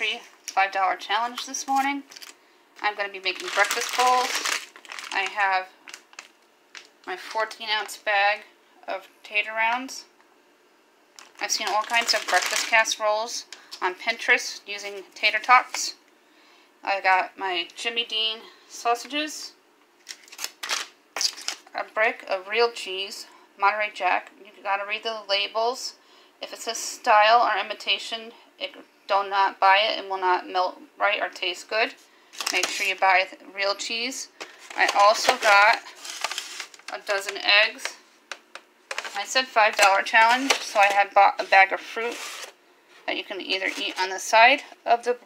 Tree $5 challenge this morning. I'm going to be making breakfast bowls. I have my 14-ounce bag of tater rounds. I've seen all kinds of breakfast casseroles on Pinterest using tater tots. I got my Jimmy Dean sausages, a brick of real cheese, Monterey Jack. You gotta read the labels. If it says style or imitation, do not buy it. It will not melt right or taste good. Make sure you buy real cheese. I also got a dozen eggs. I said $5 challenge, so I had bought a bag of fruit that you can either eat on the side of the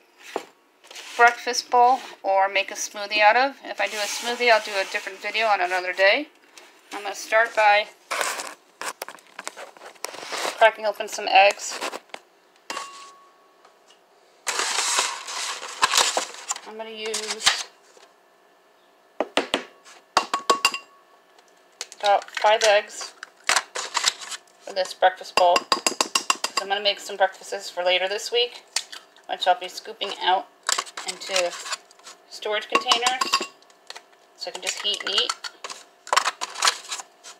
breakfast bowl or make a smoothie out of. If I do a smoothie, I'll do a different video on another day. I'm going to start by cracking open some eggs. I'm going to use about 5 eggs for this breakfast bowl. So I'm going to make some breakfasts for later this week, which I'll be scooping out into storage containers so I can just heat and eat.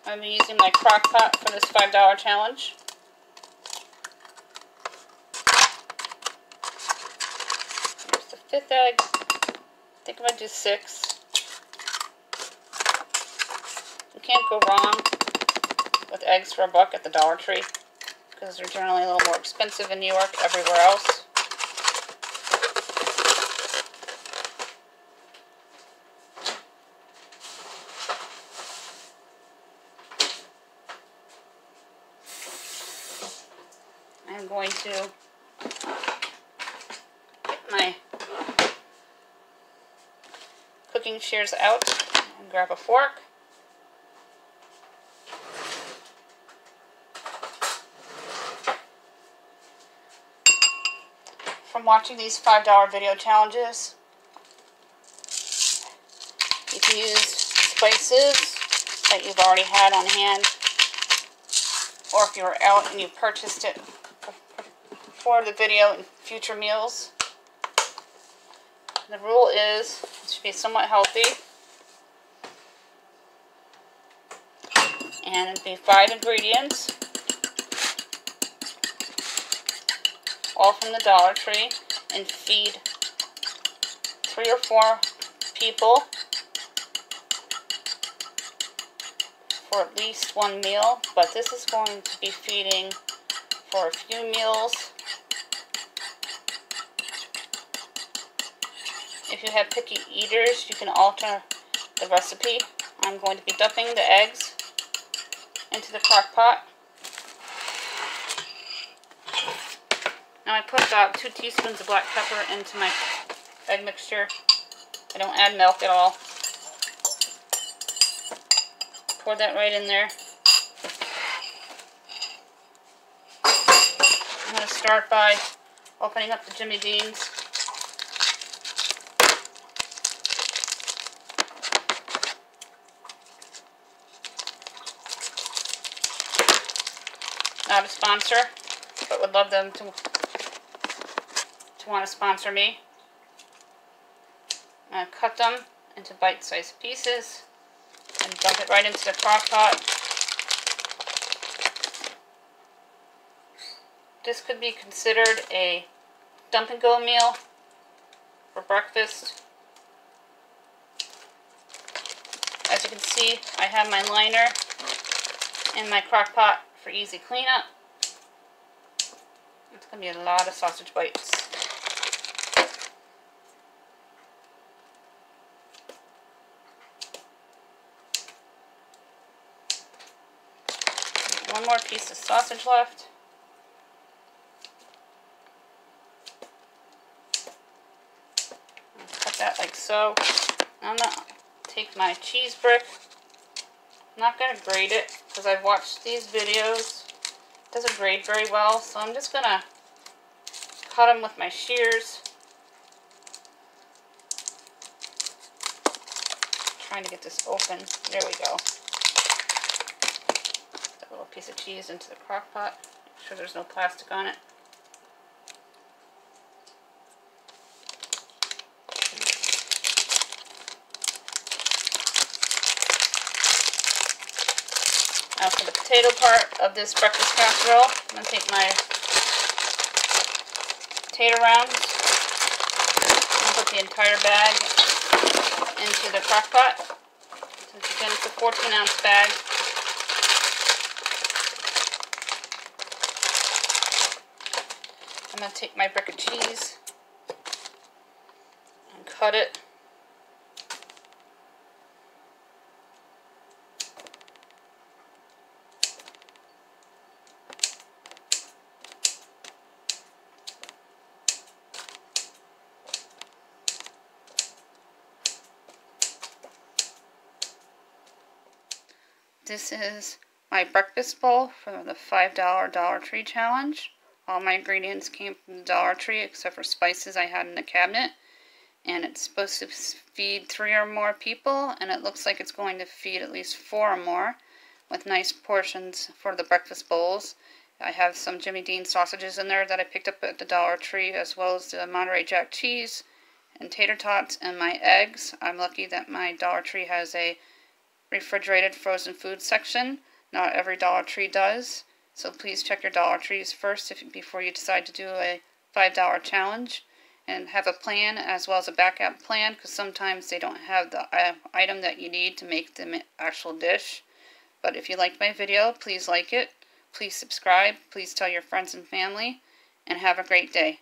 I'm using my crock pot for this $5 challenge. Here's the 5th egg. I think I'm going to do 6. You can't go wrong with eggs for $1 at the Dollar Tree, because they're generally a little more expensive in New York, everywhere else. I'm going to get my cooking shears out and grab a fork. From watching these $5 video challenges, you can use spices that you've already had on hand, or if you were out and you purchased it for the video and future meals. The rule is it should be somewhat healthy, and it'd be 5 ingredients, all from the Dollar Tree, and feed 3 or 4 people for at least 1 meal, but this is going to be feeding for a few meals. If you have picky eaters, you can alter the recipe. I'm going to be dumping the eggs into the crock pot. Now I put about 2 teaspoons of black pepper into my egg mixture. I don't add milk at all. Pour that right in there. I'm going to start by opening up the Jimmy Deans. Not a sponsor, but would love them to want to sponsor me. I'm going to cut them into bite-sized pieces and dump it right into the crock pot. This could be considered a dump and go meal for breakfast. As you can see, I have my liner in my crock pot for easy cleanup. It's going to be a lot of sausage bites. One more piece of sausage left. Cut that like so. I'm going to take my cheese brick. I'm not going to grate it because I've watched these videos. It doesn't grate very well, so I'm just going to cut them with my shears. Trying to get this open. There we go. That little piece of cheese into the crock pot. Make sure there's no plastic on it. Now for the potato part of this breakfast casserole, I'm going to take my potato rounds and put the entire bag into the crock pot. So again, it's a 14-ounce bag. I'm going to take my brick of cheese and cut it. This is my breakfast bowl for the $5 Dollar Tree challenge. All my ingredients came from the Dollar Tree except for spices I had in the cabinet. And it's supposed to feed 3 or more people, and it looks like it's going to feed at least 4 or more with nice portions for the breakfast bowls. I have some Jimmy Dean sausages in there that I picked up at the Dollar Tree, as well as the Monterey Jack cheese and tater tots and my eggs. I'm lucky that my Dollar Tree has a refrigerated frozen food section. Not every Dollar Tree does, so please check your Dollar Trees first before you decide to do a $5 challenge, and have a plan as well as a backup plan, because sometimes they don't have the item that you need to make the actual dish. But if you liked my video, please like it, please subscribe, please tell your friends and family, and have a great day.